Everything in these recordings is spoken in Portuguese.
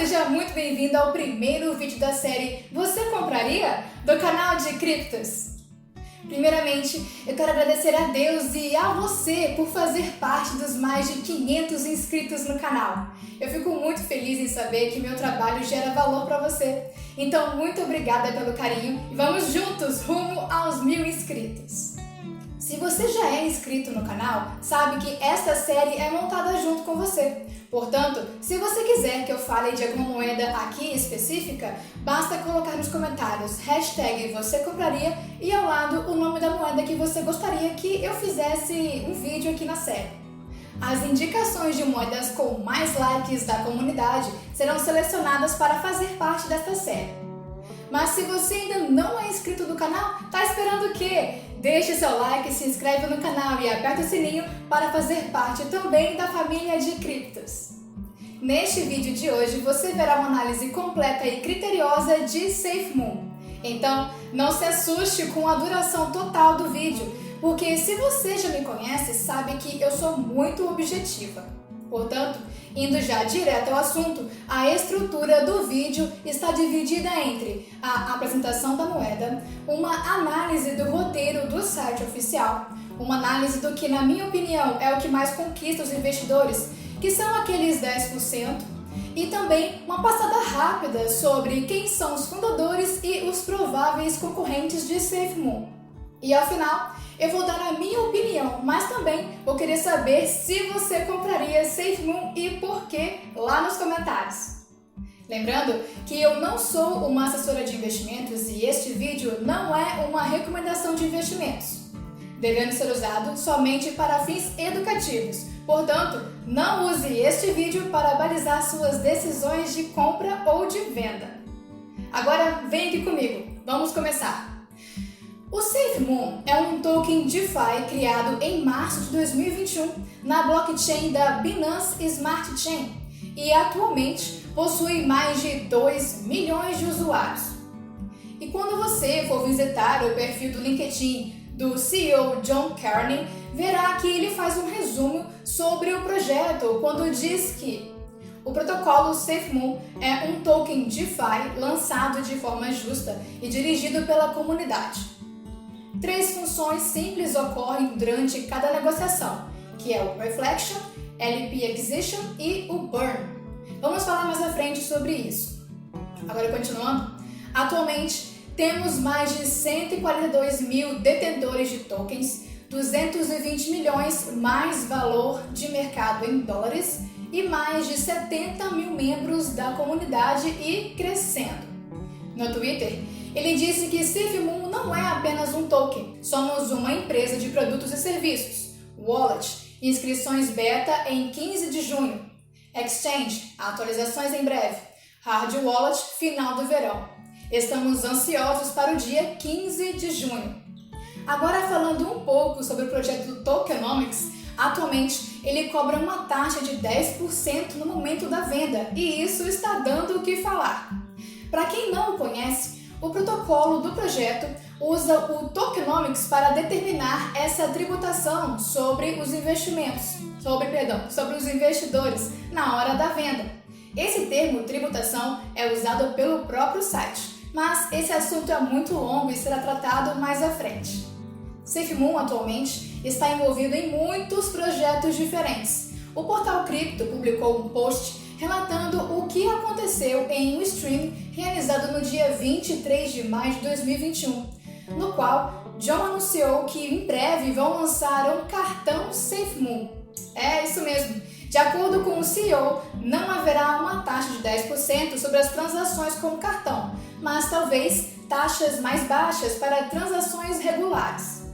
seja muito bem-vindo ao primeiro vídeo da série Você Compraria? Do canal de Criptos. Primeiramente, eu quero agradecer a Deus e a você por fazer parte dos mais de 500 inscritos no canal. Eu fico muito feliz em saber que meu trabalho gera valor para você. Então, muito obrigada pelo carinho e vamos juntos rumo aos 1000 inscritos. Se você já é inscrito no canal, sabe que esta série é montada junto com você. Portanto, se você quiser que eu fale de alguma moeda aqui específica, basta colocar nos comentários hashtag você compraria e ao lado o nome da moeda que você gostaria que eu fizesse um vídeo aqui na série. As indicações de moedas com mais likes da comunidade serão selecionadas para fazer parte desta série. Mas se você ainda não é inscrito no canal, tá esperando o quê? Deixe seu like, se inscreve no canal e aperta o sininho para fazer parte também da família de criptos. Neste vídeo de hoje você verá uma análise completa e criteriosa de SafeMoon. Então, não se assuste com a duração total do vídeo, porque se você já me conhece, sabe que eu sou muito objetiva. Portanto, indo já direto ao assunto, a estrutura do vídeo está dividida entre a apresentação da moeda, uma análise do roteiro do site oficial, uma análise do que, na minha opinião, é o que mais conquista os investidores, que são aqueles 10%, e também uma passada rápida sobre quem são os fundadores e os prováveis concorrentes de SafeMoon. E ao final, eu vou dar a minha opinião, mas também vou querer saber se você compraria SafeMoon e por que lá nos comentários. Lembrando que eu não sou uma assessora de investimentos e este vídeo não é uma recomendação de investimentos, devendo ser usado somente para fins educativos. Portanto, não use este vídeo para balizar suas decisões de compra ou de venda. Agora vem aqui comigo, vamos começar! O SafeMoon é um token DeFi criado em março de 2021 na blockchain da Binance Smart Chain e atualmente possui mais de 2 milhões de usuários. E quando você for visitar o perfil do LinkedIn do CEO John Carney, verá que ele faz um resumo sobre o projeto quando diz que o protocolo SafeMoon é um token DeFi lançado de forma justa e dirigido pela comunidade. 3 funções simples ocorrem durante cada negociação, que é o Reflection, LP Acquisition e o Burn. Vamos falar mais à frente sobre isso. Agora continuando, atualmente temos mais de 142 mil detentores de tokens, 220 milhões mais valor de mercado em dólares e mais de 70 mil membros da comunidade e crescendo. No Twitter, ele disse que SafeMoon não é apenas um token, somos uma empresa de produtos e serviços. Wallet, inscrições beta em 15 de junho. Exchange, atualizações em breve. Hard Wallet, final do verão. Estamos ansiosos para o dia 15 de junho. Agora falando um pouco sobre o projeto do Tokenomics, atualmente ele cobra uma taxa de 10% no momento da venda e isso está dando o que falar. Para quem não o conhece, o protocolo do projeto usa o Tokenomics para determinar essa tributação sobre os sobre os investidores na hora da venda. Esse termo tributação é usado pelo próprio site, mas esse assunto é muito longo e será tratado mais à frente. SafeMoon atualmente está envolvido em muitos projetos diferentes. O portal Cripto publicou um post relatando o que aconteceu em um stream realizado no dia 23 de maio de 2021, no qual John anunciou que em breve vão lançar um cartão SafeMoon. É isso mesmo, de acordo com o CEO, não haverá uma taxa de 10% sobre as transações com o cartão, mas talvez taxas mais baixas para transações regulares.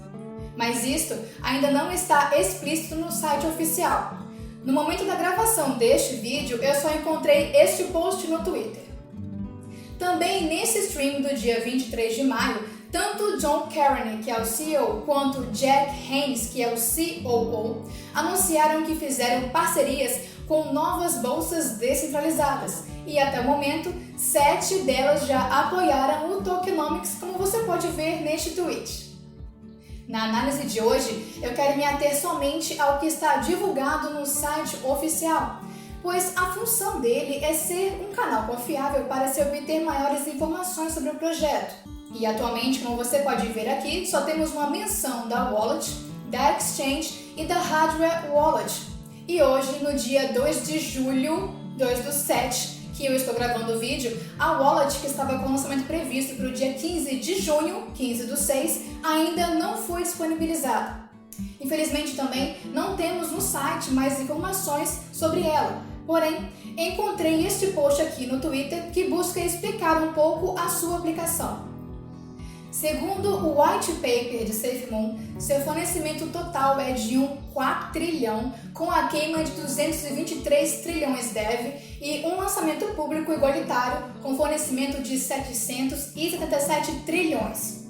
Mas isto ainda não está explícito no site oficial. No momento da gravação deste vídeo, eu só encontrei este post no Twitter. Também nesse stream do dia 23 de maio, tanto John Carney, que é o CEO, quanto Jack Haynes, que é o COO, anunciaram que fizeram parcerias com novas bolsas descentralizadas e até o momento, 7 delas já apoiaram o Tokenomics, como você pode ver neste tweet. Na análise de hoje, eu quero me ater somente ao que está divulgado no site oficial, pois a função dele é ser um canal confiável para se obter maiores informações sobre o projeto. E atualmente, como você pode ver aqui, só temos uma menção da Wallet, da Exchange e da Hardware Wallet. E hoje, no dia 2 de julho, 2/7, que eu estou gravando o vídeo, a Wallet, que estava com o lançamento previsto para o dia 15 de junho, 15/6, ainda não foi disponibilizada. Infelizmente também não temos no site mais informações sobre ela, porém encontrei este post aqui no Twitter que busca explicar um pouco a sua aplicação. Segundo o White Paper de SafeMoon, seu fornecimento total é de um quatrilhão, com a queima de 223 trilhões DEV e um lançamento público igualitário com fornecimento de 777 trilhões.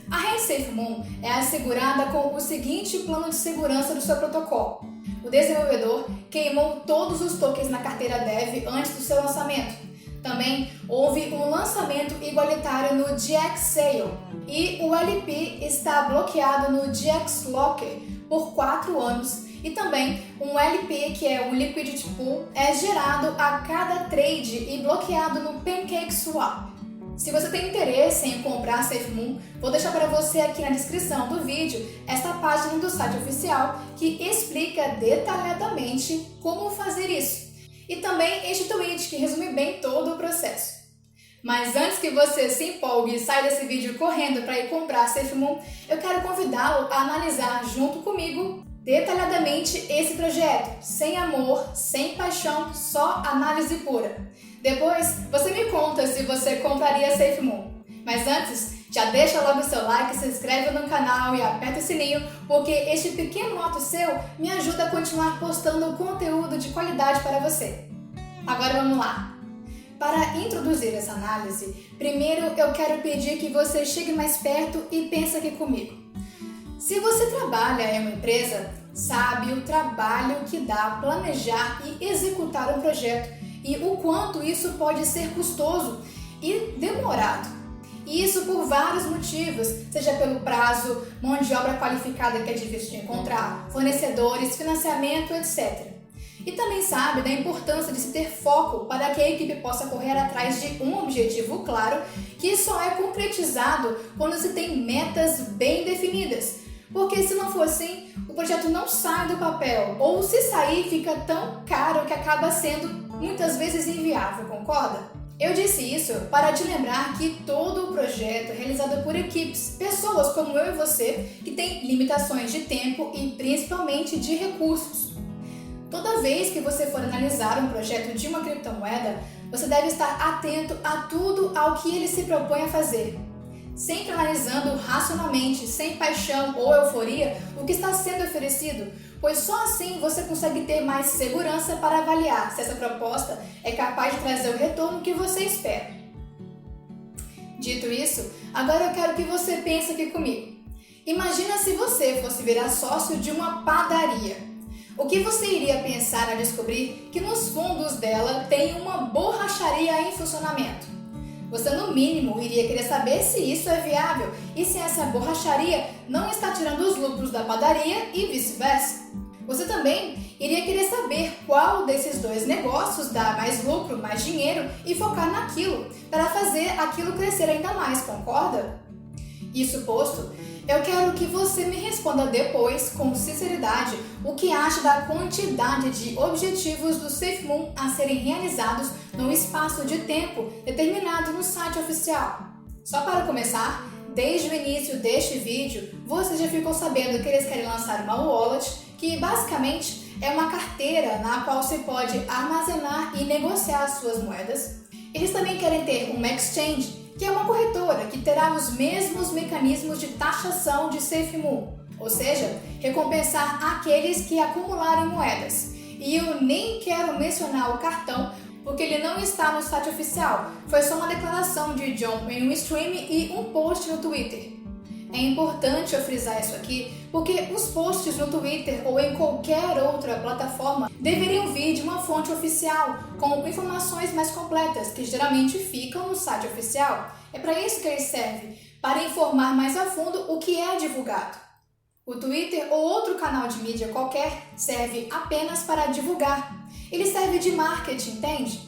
A rede SafeMoon é assegurada com o seguinte plano de segurança do seu protocolo. O desenvolvedor queimou todos os tokens na carteira DEV antes do seu lançamento. Também houve um lançamento igualitário no GX Sale e o LP está bloqueado no GX Locker por 4 anos e também um LP, que é um Liquidity Pool, é gerado a cada trade e bloqueado no PancakeSwap. Se você tem interesse em comprar SafeMoon, vou deixar para você aqui na descrição do vídeo esta página do site oficial que explica detalhadamente como fazer isso. E também este tweet que resume bem todo o processo. Mas antes que você se empolgue e saia desse vídeo correndo para ir comprar SafeMoon, eu quero convidá-lo a analisar junto comigo detalhadamente esse projeto, sem amor, sem paixão, só análise pura. Depois você me conta se você compraria SafeMoon. Mas antes, já deixa logo o seu like, se inscreve no canal e aperta o sininho, porque este pequeno ato seu me ajuda a continuar postando conteúdo de qualidade para você. Agora vamos lá! Para introduzir essa análise, primeiro eu quero pedir que você chegue mais perto e pense aqui comigo. Se você trabalha em uma empresa, sabe o trabalho que dá planejar e executar um projeto e o quanto isso pode ser custoso e demorado. E isso por vários motivos, seja pelo prazo, mão de obra qualificada que é difícil de encontrar, fornecedores, financiamento, etc. E também sabe da importância de se ter foco para que a equipe possa correr atrás de um objetivo claro, que só é concretizado quando se tem metas bem definidas. Porque se não for assim, o projeto não sai do papel, ou se sair fica tão caro que acaba sendo muitas vezes inviável, concorda? Eu disse isso para te lembrar que todo o projeto é realizado por equipes, pessoas como eu e você, que têm limitações de tempo e principalmente de recursos. Toda vez que você for analisar um projeto de uma criptomoeda, você deve estar atento a tudo ao que ele se propõe a fazer. Sempre analisando racionalmente, sem paixão ou euforia, o que está sendo oferecido, pois só assim você consegue ter mais segurança para avaliar se essa proposta é capaz de trazer o retorno que você espera. Dito isso, agora eu quero que você pense aqui comigo. Imagina se você fosse virar sócio de uma padaria. O que você iria pensar ao descobrir que nos fundos dela tem uma borracharia em funcionamento? Você, no mínimo, iria querer saber se isso é viável e se essa borracharia não está tirando os lucros da padaria e vice-versa. Você também iria querer saber qual desses dois negócios dá mais lucro, mais dinheiro e focar naquilo para fazer aquilo crescer ainda mais, concorda? Isso posto, eu quero que você me responda depois, com sinceridade, o que acha da quantidade de objetivos do SafeMoon a serem realizados no espaço de tempo determinado no site oficial. Só para começar, desde o início deste vídeo, você já ficou sabendo que eles querem lançar uma wallet, que basicamente é uma carteira na qual você pode armazenar e negociar as suas moedas. Eles também querem ter uma exchange, que é uma corretora que terá os mesmos mecanismos de taxação de SafeMoon, ou seja, recompensar aqueles que acumularem moedas. E eu nem quero mencionar o cartão, porque ele não está no site oficial, foi só uma declaração de John em um stream e um post no Twitter. É importante eu frisar isso aqui, porque os posts no Twitter ou em qualquer outra plataforma deveriam vir de uma fonte oficial, com informações mais completas, que geralmente ficam no site oficial. É para isso que ele serve, para informar mais a fundo o que é divulgado. O Twitter ou outro canal de mídia qualquer serve apenas para divulgar. Ele serve de marketing, entende?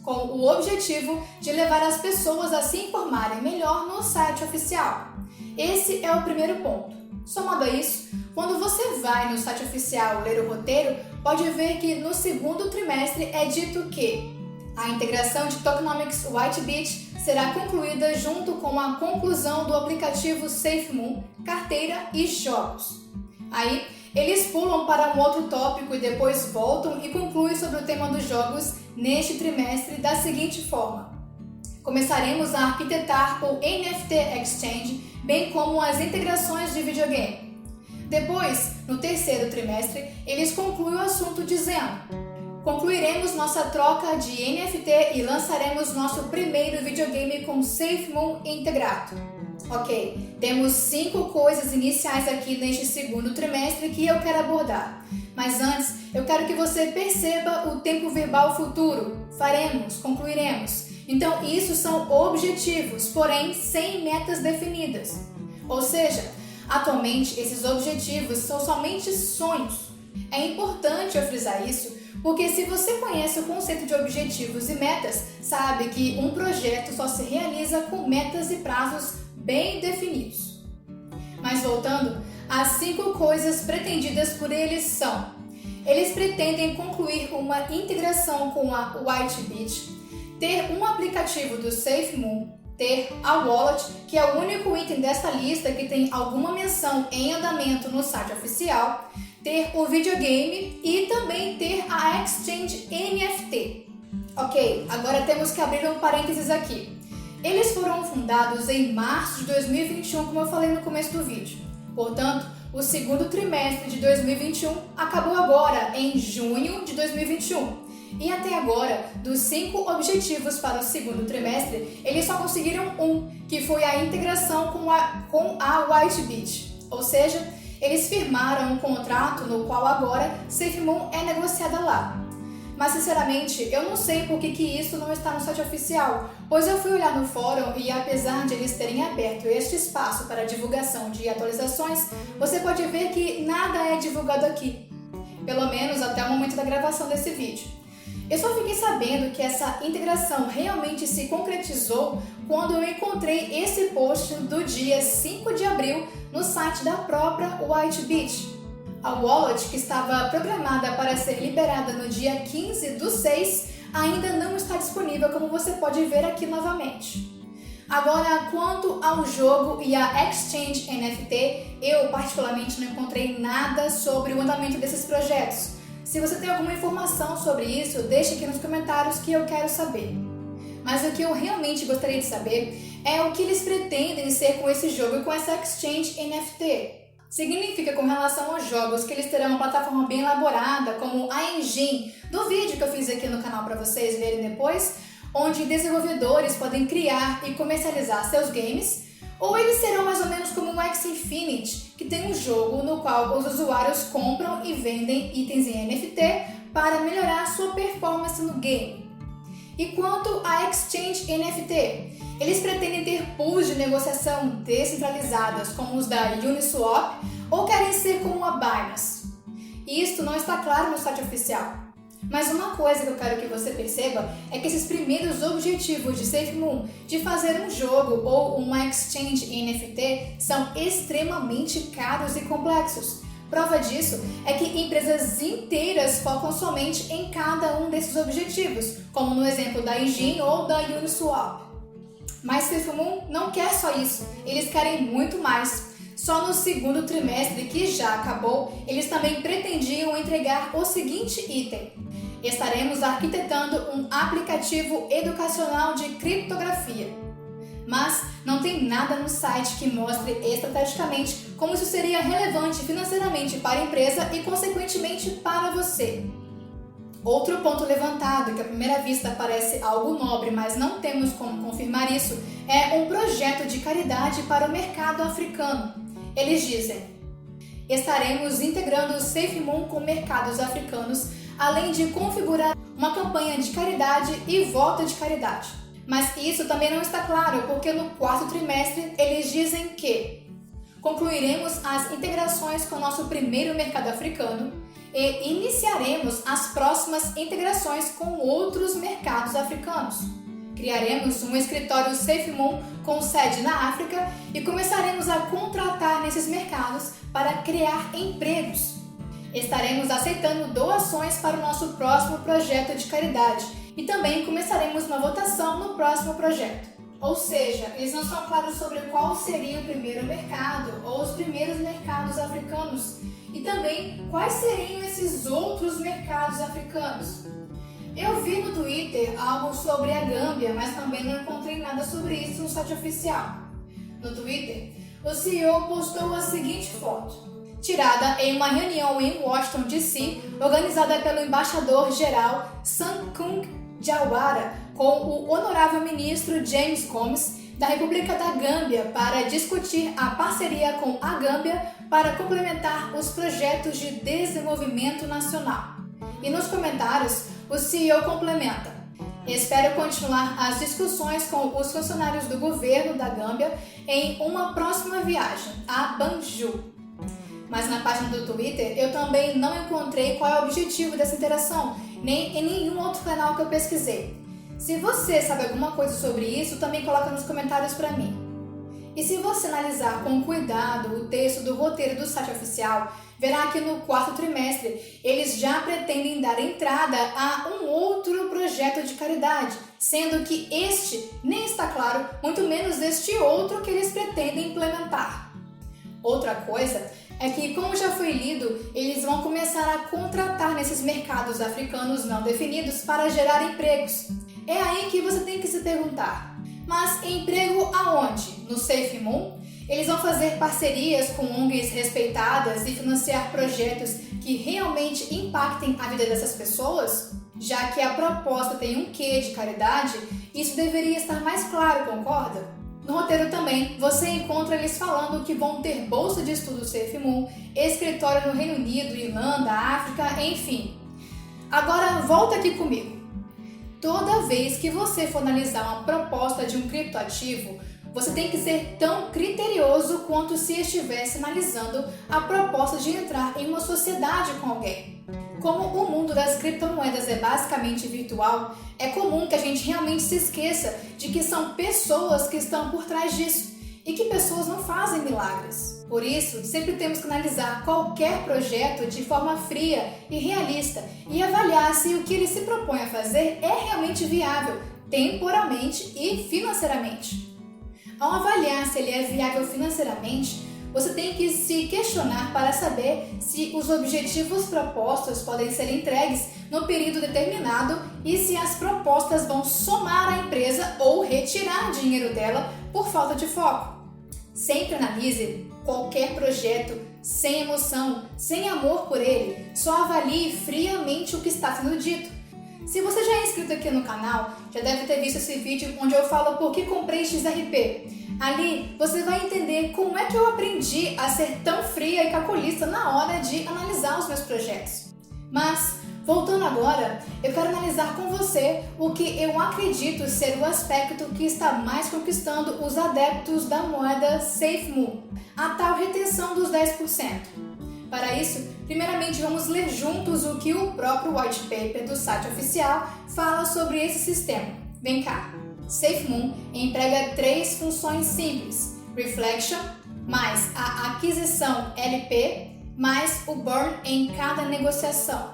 Com o objetivo de levar as pessoas a se informarem melhor no site oficial. Esse é o primeiro ponto. Somado a isso, quando você vai no site oficial ler o roteiro, pode ver que no segundo trimestre é dito que a integração de Tokenomics Whitebit será concluída junto com a conclusão do aplicativo SafeMoon, carteira e jogos. Aí, eles pulam para um outro tópico e depois voltam e concluem sobre o tema dos jogos neste trimestre da seguinte forma. Começaremos a arquitetar o NFT Exchange, bem como as integrações de videogame. Depois, no terceiro trimestre, eles concluem o assunto dizendo: concluiremos nossa troca de NFT e lançaremos nosso primeiro videogame com SafeMoon integrado. Ok, temos 5 coisas iniciais aqui neste segundo trimestre que eu quero abordar. Mas antes, eu quero que você perceba o tempo verbal futuro. Faremos, concluiremos. Então, isso são objetivos, porém sem metas definidas. Ou seja, atualmente esses objetivos são somente sonhos. É importante eu frisar isso, porque se você conhece o conceito de objetivos e metas, sabe que um projeto só se realiza com metas e prazos bem definidos. Mas voltando, as 5 coisas pretendidas por eles são: eles pretendem concluir uma integração com a Whitebit, ter um aplicativo do SafeMoon, ter a Wallet, que é o único item desta lista que tem alguma menção em andamento no site oficial, ter o videogame e também ter a Exchange NFT. Ok, agora temos que abrir um parênteses aqui. Eles foram fundados em março de 2021, como eu falei no começo do vídeo. Portanto, o segundo trimestre de 2021 acabou agora, em junho de 2021. E até agora, dos 5 objetivos para o segundo trimestre, eles só conseguiram um, que foi a integração com a Whitebit. Ou seja, eles firmaram um contrato no qual agora SafeMoon é negociada lá. Mas sinceramente, eu não sei por que isso não está no site oficial, pois eu fui olhar no fórum e apesar de eles terem aberto este espaço para divulgação de atualizações, você pode ver que nada é divulgado aqui, pelo menos até o momento da gravação desse vídeo. Eu só fiquei sabendo que essa integração realmente se concretizou quando eu encontrei esse post do dia 5 de abril no site da própria Whitebit. A wallet, que estava programada para ser liberada no dia 15/6, ainda não está disponível, como você pode ver aqui novamente. Agora, quanto ao jogo e a Exchange NFT, eu particularmente não encontrei nada sobre o andamento desses projetos. Se você tem alguma informação sobre isso, deixe aqui nos comentários que eu quero saber. Mas o que eu realmente gostaria de saber é o que eles pretendem ser com esse jogo e com essa Exchange NFT. Significa com relação aos jogos que eles terão uma plataforma bem elaborada, como a engine do vídeo que eu fiz aqui no canal para vocês verem depois, onde desenvolvedores podem criar e comercializar seus games, ou eles serão mais ou menos como o Axie Infinity, que tem um jogo no qual os usuários compram e vendem itens em NFT para melhorar sua performance no game. E quanto à Exchange NFT, eles pretendem ter pools de negociação descentralizadas como os da Uniswap ou querem ser como a Binance? Isto não está claro no site oficial. Mas uma coisa que eu quero que você perceba é que esses primeiros objetivos de SafeMoon de fazer um jogo ou uma Exchange NFT são extremamente caros e complexos. Prova disso é que empresas inteiras focam somente em cada um desses objetivos, como no exemplo da Engine ou da Uniswap. Mas SafeMoon não quer só isso, eles querem muito mais. Só no segundo trimestre, que já acabou, eles também pretendiam entregar o seguinte item: estaremos arquitetando um aplicativo educacional de criptografia. Mas não tem nada no site que mostre estrategicamente como isso seria relevante financeiramente para a empresa e, consequentemente, para você. Outro ponto levantado, que à primeira vista parece algo nobre, mas não temos como confirmar isso, é um projeto de caridade para o mercado africano. Eles dizem: estaremos integrando o SafeMoon com mercados africanos, além de configurar uma campanha de caridade e voto de caridade. Mas isso também não está claro, porque no quarto trimestre eles dizem que concluiremos as integrações com o nosso primeiro mercado africano, e iniciaremos as próximas integrações com outros mercados africanos. Criaremos um escritório SafeMoon com sede na África e começaremos a contratar nesses mercados para criar empregos. Estaremos aceitando doações para o nosso próximo projeto de caridade e também começaremos uma votação no próximo projeto. Ou seja, eles não são claros sobre qual seria o primeiro mercado ou os primeiros mercados africanos e também quais seriam esses outros mercados africanos. Eu vi no Twitter algo sobre a Gâmbia, mas também não encontrei nada sobre isso no site oficial. No Twitter, o CEO postou a seguinte foto, tirada em uma reunião em Washington, D.C., organizada pelo embaixador-geral Sankung Jawara com o honorável ministro James Gomes da República da Gâmbia para discutir a parceria com a Gâmbia para complementar os projetos de desenvolvimento nacional. E nos comentários, o CEO complementa: espero continuar as discussões com os funcionários do governo da Gâmbia em uma próxima viagem a Banjul. Mas na página do Twitter eu também não encontrei qual é o objetivo dessa interação, nem em nenhum outro canal que eu pesquisei. Se você sabe alguma coisa sobre isso, também coloca nos comentários para mim. E se você analisar com cuidado o texto do roteiro do site oficial, verá que no quarto trimestre eles já pretendem dar entrada a um outro projeto de caridade, sendo que este nem está claro, muito menos este outro que eles pretendem implementar. Outra coisa é que, como já foi lido, eles vão começar a contratar nesses mercados africanos não definidos para gerar empregos. É aí que você tem que se perguntar, mas emprego aonde? No SafeMoon? Eles vão fazer parcerias com ONGs respeitadas e financiar projetos que realmente impactem a vida dessas pessoas? Já que a proposta tem um quê de caridade, isso deveria estar mais claro, concorda? No roteiro também, você encontra eles falando que vão ter bolsa de estudo SafeMoon, escritório no Reino Unido, Irlanda, África, enfim. Agora volta aqui comigo. Toda vez que você for analisar uma proposta de um criptoativo, você tem que ser tão criterioso quanto se estivesse analisando a proposta de entrar em uma sociedade com alguém. Como o mundo das criptomoedas é basicamente virtual, é comum que a gente realmente se esqueça de que são pessoas que estão por trás disso e que pessoas não fazem milagres. Por isso, sempre temos que analisar qualquer projeto de forma fria e realista e avaliar se o que ele se propõe a fazer é realmente viável, temporalmente e financeiramente. Ao avaliar se ele é viável financeiramente, você tem que se questionar para saber se os objetivos propostos podem ser entregues no período determinado e se as propostas vão somar à empresa ou retirar dinheiro dela por falta de foco. Sempre analise qualquer projeto sem emoção, sem amor por ele, só avalie friamente o que está sendo dito. Se você já é inscrito aqui no canal, já deve ter visto esse vídeo onde eu falo por que comprei XRP. Ali você vai entender como é que eu aprendi a ser tão fria e calculista na hora de analisar os meus projetos. Mas, voltando agora, eu quero analisar com você o que eu acredito ser o aspecto que está mais conquistando os adeptos da moeda SafeMoon, a tal retenção dos 10%. Para isso, primeiramente vamos ler juntos o que o próprio white paper do site oficial fala sobre esse sistema. Vem cá! SafeMoon emprega 3 funções simples: Reflection, mais a aquisição LP, mais o burn em cada negociação.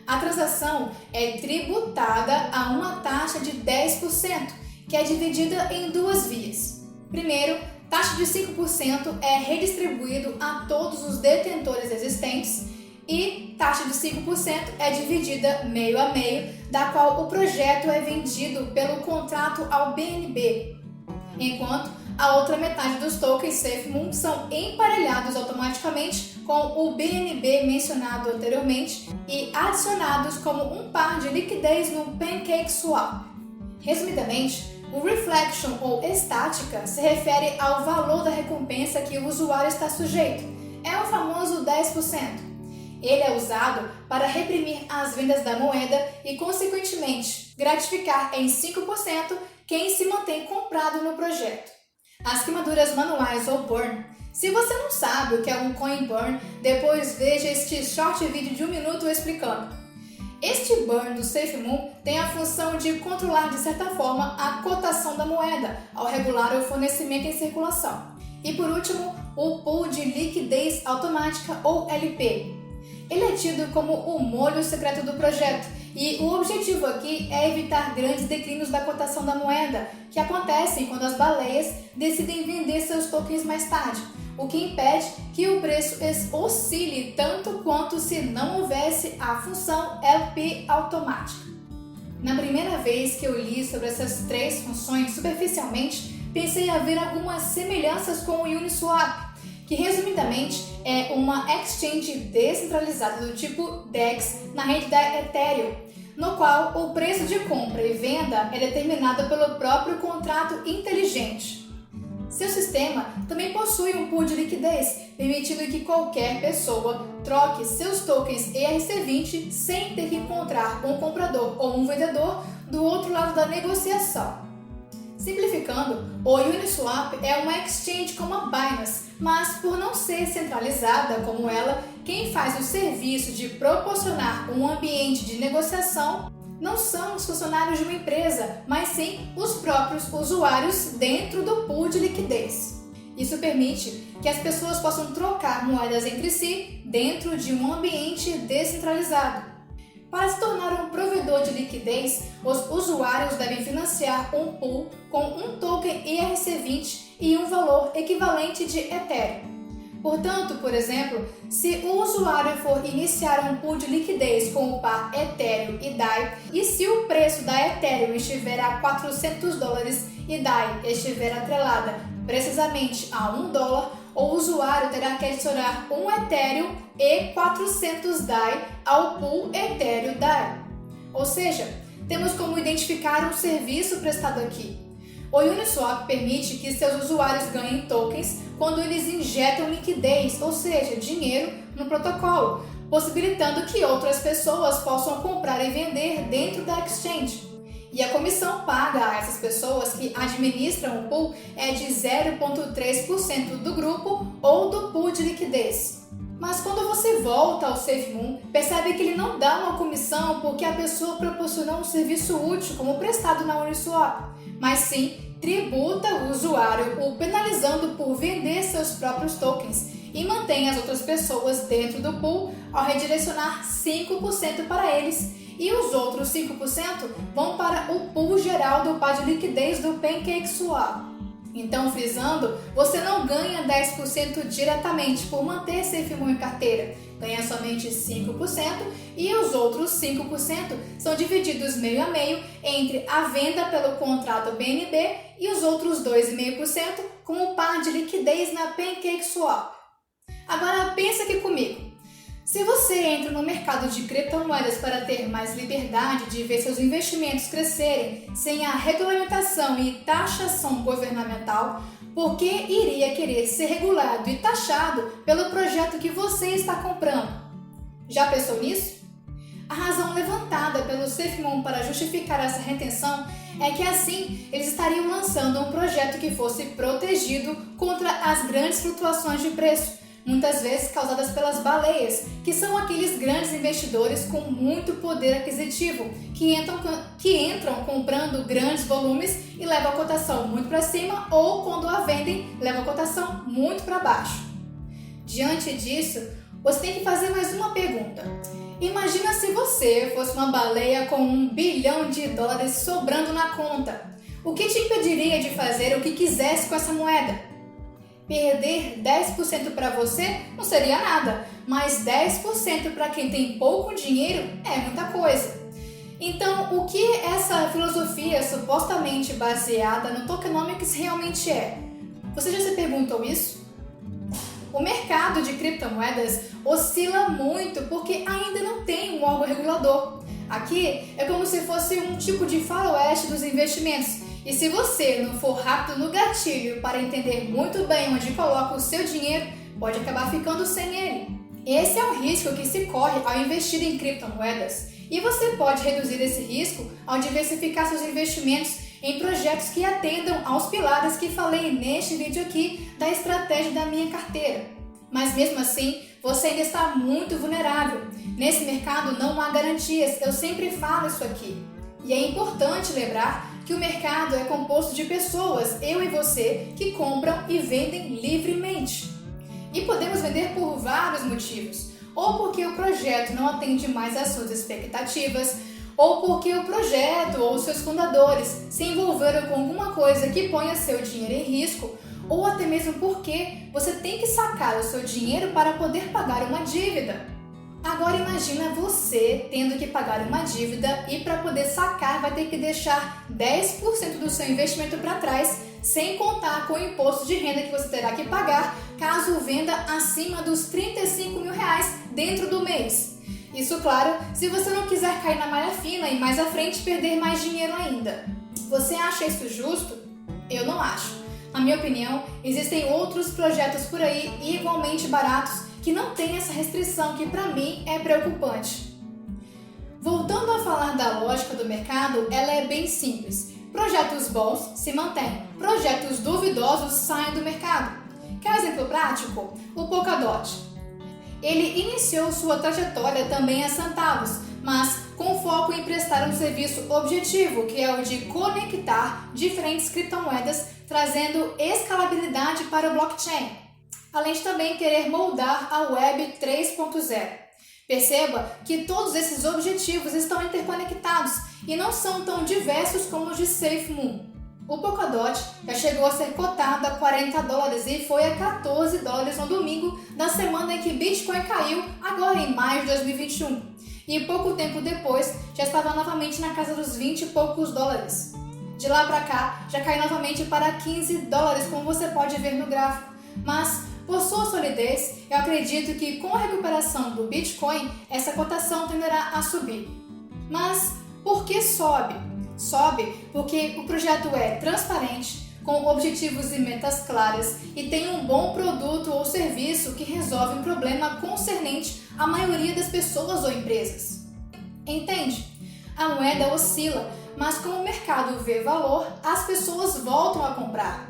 A transação é tributada a uma taxa de 10%, que é dividida em 2 vias. Primeiro, taxa de 5% é redistribuído a todos os detentores existentes e taxa de 5% é dividida meio a meio, da qual o projeto é vendido pelo contrato ao BNB, enquanto a outra metade dos tokens SafeMoon são emparelhados automaticamente com o BNB mencionado anteriormente e adicionados como um par de liquidez no PancakeSwap. Resumidamente, o Reflection ou estática se refere ao valor da recompensa que o usuário está sujeito. É o famoso 10%. Ele é usado para reprimir as vendas da moeda e, consequentemente, gratificar em 5% quem se mantém comprado no projeto. As queimaduras manuais ou burn Se você não sabe o que é um coin burn, depois veja este short vídeo de 1 minuto explicando. Este burn do SafeMoon tem a função de controlar de certa forma a cotação da moeda ao regular o fornecimento em circulação. E por último, o Pool de Liquidez Automática ou LP. Ele é tido como o molho secreto do projeto e o objetivo aqui é evitar grandes declínios da cotação da moeda, que acontecem quando as baleias decidem vender seus tokens mais tarde, o que impede que o preço oscile tanto quanto se não houvesse a função LP automática. Na primeira vez que eu li sobre essas três funções superficialmente, pensei haver algumas semelhanças com o Uniswap, que resumidamente é uma exchange descentralizada do tipo DEX na rede da Ethereum, no qual o preço de compra e venda é determinado pelo próprio contrato inteligente. Seu sistema também possui um pool de liquidez, permitindo que qualquer pessoa troque seus tokens ERC20 sem ter que encontrar um comprador ou um vendedor do outro lado da negociação. Simplificando, o Uniswap é uma exchange como a Binance, mas por não ser centralizada como ela, quem faz o serviço de proporcionar um ambiente de negociação não são os funcionários de uma empresa, mas sim os próprios usuários dentro do pool de liquidez. Isso permite que as pessoas possam trocar moedas entre si dentro de um ambiente descentralizado. Para se tornar um provedor de liquidez, os usuários devem financiar um pool com um token ERC20 e um valor equivalente de Ethereum. Portanto, por exemplo, se o usuário for iniciar um pool de liquidez com o par Ethereum e DAI, e se o preço da Ethereum estiver a $400 e DAI estiver atrelada precisamente a $1, o usuário terá que adicionar um Ethereum e 400 DAI ao pool Ethereum DAI. Ou seja, temos como identificar um serviço prestado aqui. O Uniswap permite que seus usuários ganhem tokens quando eles injetam liquidez, ou seja, dinheiro, no protocolo, possibilitando que outras pessoas possam comprar e vender dentro da exchange. E a comissão paga a essas pessoas que administram o pool é de 0,3% do grupo ou do pool de liquidez. Mas quando você volta ao SafeMoon, percebe que ele não dá uma comissão porque a pessoa proporcionou um serviço útil como prestado na Uniswap, mas sim tributa o usuário, o penalizando por vender seus próprios tokens e mantém as outras pessoas dentro do pool ao redirecionar 5% para eles. E os outros 5% vão para o pool geral do par de liquidez do PancakeSwap. Então, frisando, você não ganha 10% diretamente por manter SafeMoon em carteira, ganha somente 5% e os outros 5% são divididos meio a meio entre a venda pelo contrato BNB e os outros 2,5% com o par de liquidez na PancakeSwap. Agora pensa aqui comigo. Se você entra no mercado de criptomoedas para ter mais liberdade de ver seus investimentos crescerem sem a regulamentação e taxação governamental, por que iria querer ser regulado e taxado pelo projeto que você está comprando? Já pensou nisso? A razão levantada pelo SafeMoon para justificar essa retenção é que assim eles estariam lançando um projeto que fosse protegido contra as grandes flutuações de preço, muitas vezes causadas pelas baleias, que são aqueles grandes investidores com muito poder aquisitivo, que entram comprando grandes volumes e levam a cotação muito para cima ou, quando a vendem, levam a cotação muito para baixo. Diante disso, você tem que fazer mais uma pergunta. Imagina se você fosse uma baleia com $1 bilhão sobrando na conta. O que te impediria de fazer o que quisesse com essa moeda? Perder 10% para você não seria nada, mas 10% para quem tem pouco dinheiro é muita coisa. Então, o que essa filosofia supostamente baseada no tokenomics realmente é? Você já se perguntou isso? O mercado de criptomoedas oscila muito porque ainda não tem um órgão regulador. Aqui é como se fosse um tipo de faroeste dos investimentos. E se você não for rápido no gatilho para entender muito bem onde coloca o seu dinheiro, pode acabar ficando sem ele. Esse é o risco que se corre ao investir em criptomoedas. E você pode reduzir esse risco ao diversificar seus investimentos em projetos que atendam aos pilares que falei neste vídeo aqui da estratégia da minha carteira. Mas mesmo assim, você ainda está muito vulnerável. Nesse mercado não há garantias, eu sempre falo isso aqui. E é importante lembrar que o mercado é composto de pessoas, eu e você, que compram e vendem livremente. E podemos vender por vários motivos. Ou porque o projeto não atende mais às suas expectativas, ou porque o projeto ou seus fundadores se envolveram com alguma coisa que ponha seu dinheiro em risco, ou até mesmo porque você tem que sacar o seu dinheiro para poder pagar uma dívida. Agora imagina você tendo que pagar uma dívida e para poder sacar vai ter que deixar 10% do seu investimento para trás, sem contar com o imposto de renda que você terá que pagar caso venda acima dos R$35 mil dentro do mês. Isso, claro, se você não quiser cair na malha fina e mais à frente perder mais dinheiro ainda. Você acha isso justo? Eu não acho. Na minha opinião, existem outros projetos por aí igualmente baratos que não tem essa restrição que para mim é preocupante. Voltando a falar da lógica do mercado, ela é bem simples. Projetos bons se mantêm, projetos duvidosos saem do mercado. Quer um exemplo prático? O Polkadot. Ele iniciou sua trajetória também a centavos, mas com foco em prestar um serviço objetivo, que é o de conectar diferentes criptomoedas, trazendo escalabilidade para o blockchain. Além de também querer moldar a Web 3.0. Perceba que todos esses objetivos estão interconectados e não são tão diversos como os de SafeMoon. O Polkadot já chegou a ser cotado a $40 e foi a $14 no domingo da semana em que Bitcoin caiu, agora em maio de 2021. E pouco tempo depois já estava novamente na casa dos 20 e poucos dólares. De lá para cá já caiu novamente para $15, como você pode ver no gráfico. Mas por sua solidez, eu acredito que com a recuperação do Bitcoin, essa cotação tenderá a subir. Mas por que sobe? Sobe porque o projeto é transparente, com objetivos e metas claras e tem um bom produto ou serviço que resolve um problema concernente à maioria das pessoas ou empresas. Entende? A moeda oscila, mas como o mercado vê valor, as pessoas voltam a comprar.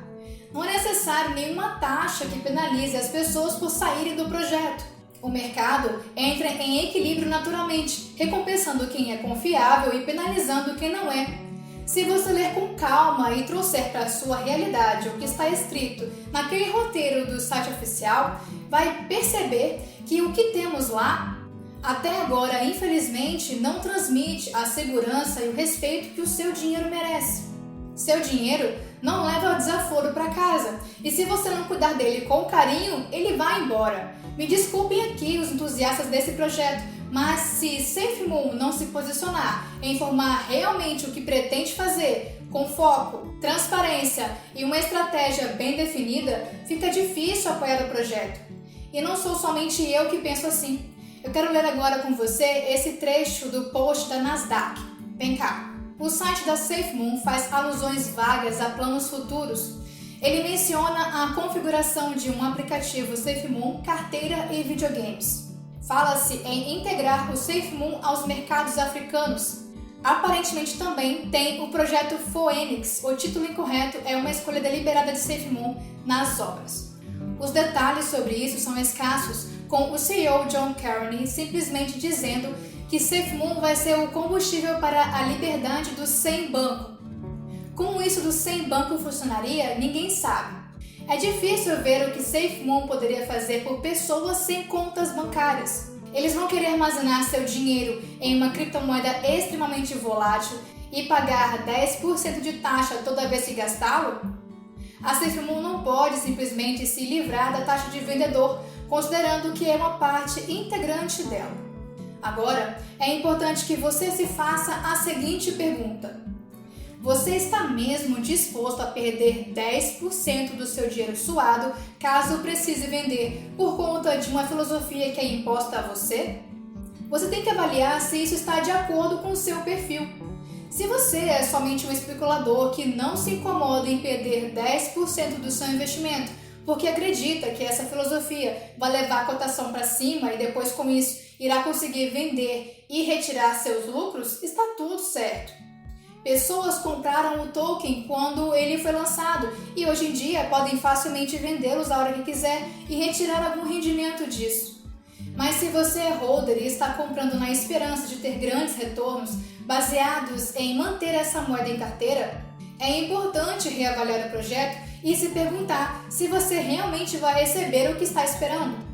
Não é necessário nenhuma taxa que penalize as pessoas por saírem do projeto. O mercado entra em equilíbrio naturalmente, recompensando quem é confiável e penalizando quem não é. Se você ler com calma e trouxer para a sua realidade o que está escrito naquele roteiro do site oficial, vai perceber que o que temos lá, até agora, infelizmente, não transmite a segurança e o respeito que o seu dinheiro merece. Seu dinheiro não leva o desaforo para casa, e se você não cuidar dele com carinho, ele vai embora. Me desculpem aqui os entusiastas desse projeto, mas se SafeMoon não se posicionar em informar realmente o que pretende fazer, com foco, transparência e uma estratégia bem definida, fica difícil apoiar o projeto. E não sou somente eu que penso assim. Eu quero ler agora com você esse trecho do post da Nasdaq. Vem cá. O site da SafeMoon faz alusões vagas a planos futuros. Ele menciona a configuração de um aplicativo SafeMoon, carteira e videogames. Fala-se em integrar o SafeMoon aos mercados africanos. Aparentemente também tem o projeto Phoenix. O título incorreto é uma escolha deliberada de SafeMoon nas obras. Os detalhes sobre isso são escassos, com o CEO John Carney simplesmente dizendo que SafeMoon vai ser o combustível para a liberdade do sem banco. Como isso do sem banco funcionaria, ninguém sabe. É difícil ver o que SafeMoon poderia fazer por pessoas sem contas bancárias. Eles vão querer armazenar seu dinheiro em uma criptomoeda extremamente volátil e pagar 10% de taxa toda vez que gastá-lo? A SafeMoon não pode simplesmente se livrar da taxa de vendedor, considerando que é uma parte integrante dela. Agora, é importante que você se faça a seguinte pergunta: você está mesmo disposto a perder 10% do seu dinheiro suado caso precise vender por conta de uma filosofia que é imposta a você? Você tem que avaliar se isso está de acordo com o seu perfil. Se você é somente um especulador que não se incomoda em perder 10% do seu investimento porque acredita que essa filosofia vai levar a cotação para cima e depois com isso irá conseguir vender e retirar seus lucros, está tudo certo. Pessoas compraram o token quando ele foi lançado e hoje em dia podem facilmente vendê-los a hora que quiser e retirar algum rendimento disso. Mas se você é holder e está comprando na esperança de ter grandes retornos baseados em manter essa moeda em carteira, é importante reavaliar o projeto e se perguntar se você realmente vai receber o que está esperando.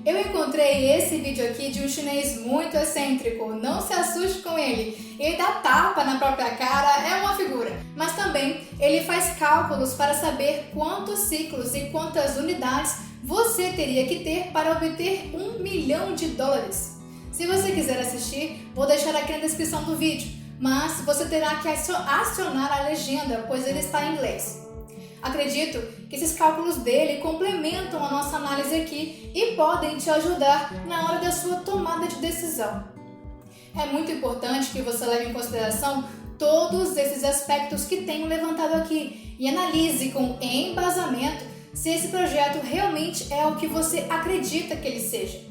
Eu encontrei esse vídeo aqui de um chinês muito excêntrico, não se assuste com ele. Ele dá tapa na própria cara, é uma figura. Mas também ele faz cálculos para saber quantos ciclos e quantas unidades você teria que ter para obter $1 milhão. Se você quiser assistir, vou deixar aqui na descrição do vídeo, mas você terá que acionar a legenda, pois ele está em inglês. Acredito que esses cálculos dele complementam a nossa análise aqui e podem te ajudar na hora da sua tomada de decisão. É muito importante que você leve em consideração todos esses aspectos que tenho levantado aqui e analise com embasamento se esse projeto realmente é o que você acredita que ele seja.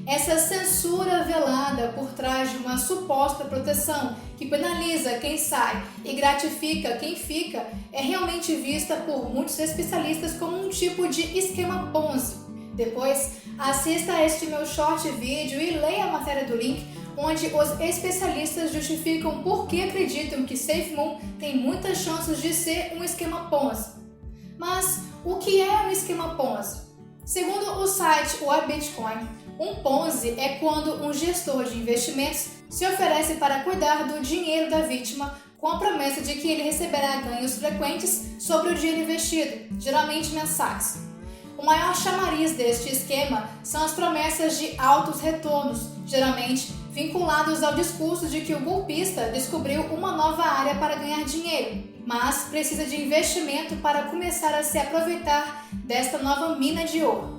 Essa censura velada por trás de uma suposta proteção que penaliza quem sai e gratifica quem fica é realmente vista por muitos especialistas como um tipo de esquema Ponzi. Depois, assista a este meu short vídeo e leia a matéria do link, onde os especialistas justificam por que acreditam que SafeMoon tem muitas chances de ser um esquema Ponzi. Mas o que é um esquema Ponzi? Segundo o site WebBitcoin, um Ponzi é quando um gestor de investimentos se oferece para cuidar do dinheiro da vítima com a promessa de que ele receberá ganhos frequentes sobre o dinheiro investido, geralmente mensais. O maior chamariz deste esquema são as promessas de altos retornos, geralmente vinculados ao discurso de que o golpista descobriu uma nova área para ganhar dinheiro, mas precisa de investimento para começar a se aproveitar desta nova mina de ouro.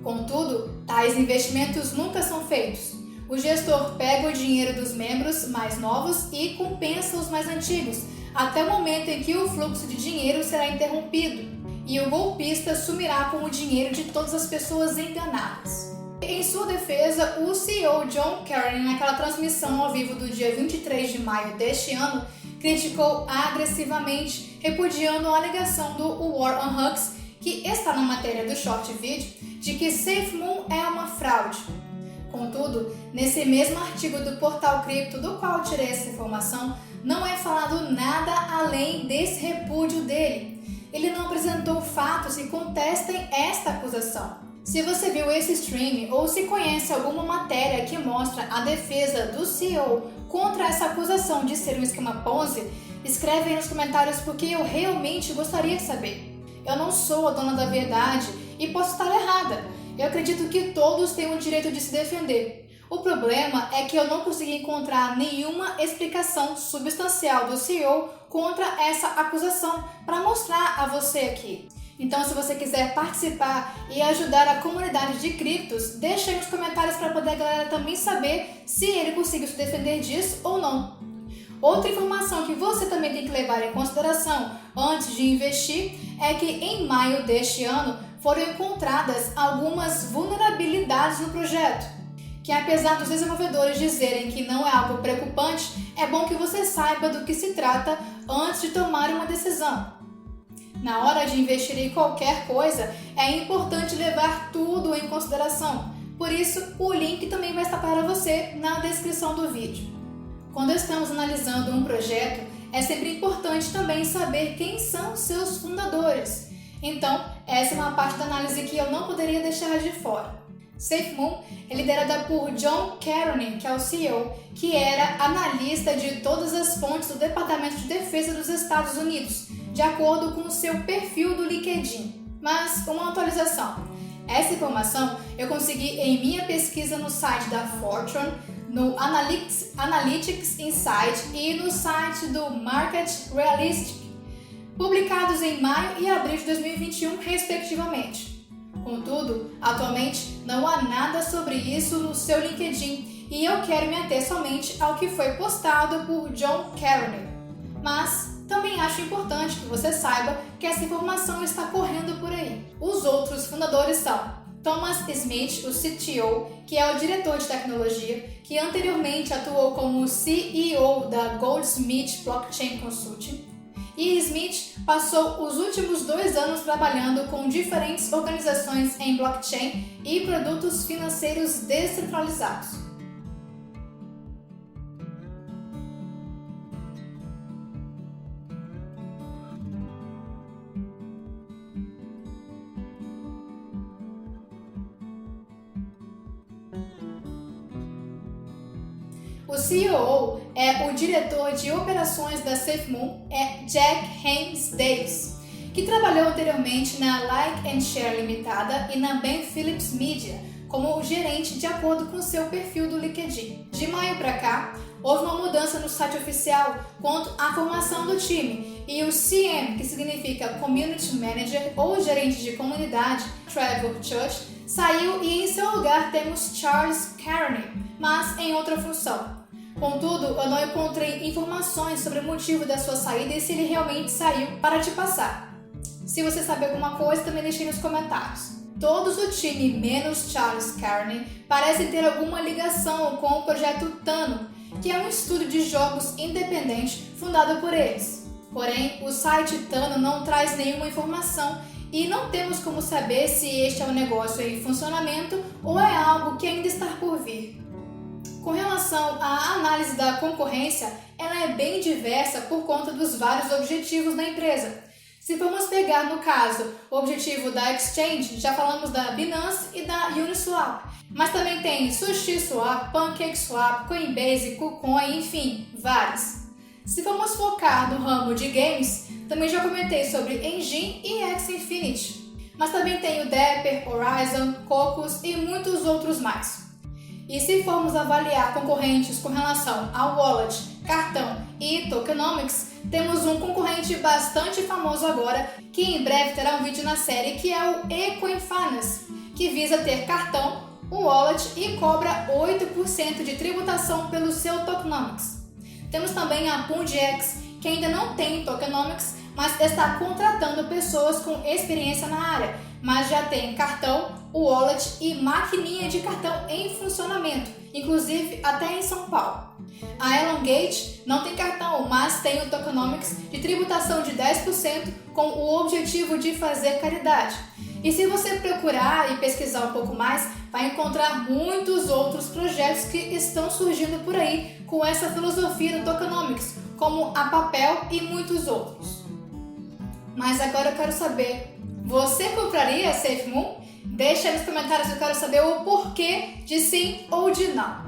Contudo, tais investimentos nunca são feitos. O gestor pega o dinheiro dos membros mais novos e compensa os mais antigos, até o momento em que o fluxo de dinheiro será interrompido e o golpista sumirá com o dinheiro de todas as pessoas enganadas. Em sua defesa, o CEO John Carney, naquela transmissão ao vivo do dia 23 de maio deste ano, criticou agressivamente, repudiando a alegação do War on Hugs, que está na matéria do short vídeo, de que SafeMoon é uma fraude. Contudo, nesse mesmo artigo do portal cripto do qual tirei essa informação, não é falado nada além desse repúdio dele. Ele não apresentou fatos que contestem esta acusação. Se você viu esse stream ou se conhece alguma matéria que mostra a defesa do CEO contra essa acusação de ser um esquema Ponzi, escreve aí nos comentários porque eu realmente gostaria de saber. Eu não sou a dona da verdade e posso estar errada. Eu acredito que todos têm o direito de se defender. O problema é que eu não consegui encontrar nenhuma explicação substancial do CEO contra essa acusação para mostrar a você aqui. Então, se você quiser participar e ajudar a comunidade de criptos, deixa aí nos comentários para poder a galera também saber se ele conseguiu se defender disso ou não. Outra informação que você também tem que levar em consideração antes de investir é que em maio deste ano foram encontradas algumas vulnerabilidades no projeto, que apesar dos desenvolvedores dizerem que não é algo preocupante, é bom que você saiba do que se trata antes de tomar uma decisão. Na hora de investir em qualquer coisa, é importante levar tudo em consideração, por isso o link também vai estar para você na descrição do vídeo. Quando estamos analisando um projeto, é sempre importante também saber quem são seus fundadores. Então, essa é uma parte da análise que eu não poderia deixar de fora. SafeMoon é liderada por John Carney, que é o CEO, que era analista de todas as fontes do Departamento de Defesa dos Estados Unidos, de acordo com o seu perfil do LinkedIn. Mas, uma atualização. Essa informação eu consegui em minha pesquisa no site da Fortune, no Analytics Insight e no site do Market Realistic, publicados em maio e abril de 2021, respectivamente. Contudo, atualmente não há nada sobre isso no seu LinkedIn e eu quero me ater somente ao que foi postado por John Carney. Mas também acho importante que você saiba que essa informação está correndo por aí. Os outros fundadores são Thomas Smith, o CTO, que é o diretor de tecnologia, que anteriormente atuou como CEO da Goldsmith Blockchain Consulting. E Smith passou os últimos 2 anos trabalhando com diferentes organizações em blockchain e produtos financeiros descentralizados. O CEO é o diretor de operações da SafeMoon, Jack Haynes Davis, que trabalhou anteriormente na Like & Share Limitada e na Ben Phillips Media como gerente de acordo com seu perfil do LinkedIn. De maio para cá, houve uma mudança no site oficial quanto à formação do time e o CM, que significa Community Manager ou gerente de comunidade, Trevor Church, saiu e em seu lugar temos Charles Carney, mas em outra função. Contudo, eu não encontrei informações sobre o motivo da sua saída e se ele realmente saiu para te passar. Se você sabe alguma coisa, também deixe nos comentários. Todos o time, menos Charles Carney, parecem ter alguma ligação com o projeto Tano, que é um estúdio de jogos independente fundado por eles. Porém, o site Tano não traz nenhuma informação e não temos como saber se este é um negócio em funcionamento ou é algo que ainda está por vir. Com relação à análise da concorrência, ela é bem diversa por conta dos vários objetivos da empresa. Se formos pegar, no caso, o objetivo da Exchange, já falamos da Binance e da Uniswap. Mas também tem SushiSwap, PancakeSwap, Coinbase, KuCoin, enfim, vários. Se formos focar no ramo de games, também já comentei sobre Engine e Axie Infinity. Mas também tem o Dapper, Horizon, Cocos e muitos outros mais. E se formos avaliar concorrentes com relação ao wallet, cartão e tokenomics, temos um concorrente bastante famoso agora, que em breve terá um vídeo na série, que é o eCoinFinance, que visa ter cartão, um wallet e cobra 8% de tributação pelo seu tokenomics. Temos também a PundX, que ainda não tem tokenomics, mas está contratando pessoas com experiência na área, mas já tem cartão, o wallet e maquininha de cartão em funcionamento, inclusive até em São Paulo. A Elongate não tem cartão, mas tem o tokenomics de tributação de 10% com o objetivo de fazer caridade. E se você procurar e pesquisar um pouco mais, vai encontrar muitos outros projetos que estão surgindo por aí com essa filosofia do tokenomics, como a Papel e muitos outros. Mas agora eu quero saber, você compraria a SafeMoon? Deixa aí nos comentários, eu quero saber o porquê de sim ou de não.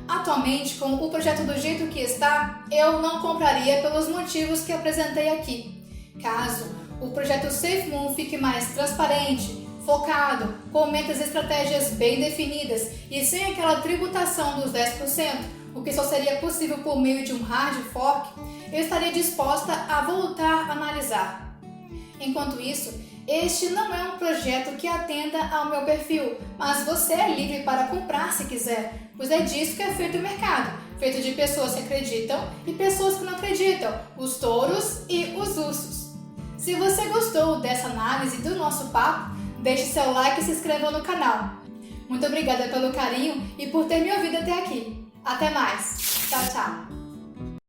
Atualmente, com o projeto do jeito que está, eu não compraria pelos motivos que apresentei aqui. Caso o projeto SafeMoon fique mais transparente, focado, com metas e estratégias bem definidas e sem aquela tributação dos 10%, o que só seria possível por meio de um hard fork, eu estaria disposta a voltar a analisar. Enquanto isso, este não é um projeto que atenda ao meu perfil, mas você é livre para comprar se quiser, pois é disso que é feito o mercado, feito de pessoas que acreditam e pessoas que não acreditam, os touros e os ursos. Se você gostou dessa análise do nosso papo, deixe seu like e se inscreva no canal. Muito obrigada pelo carinho e por ter me ouvido até aqui. Até mais. Tchau, tchau.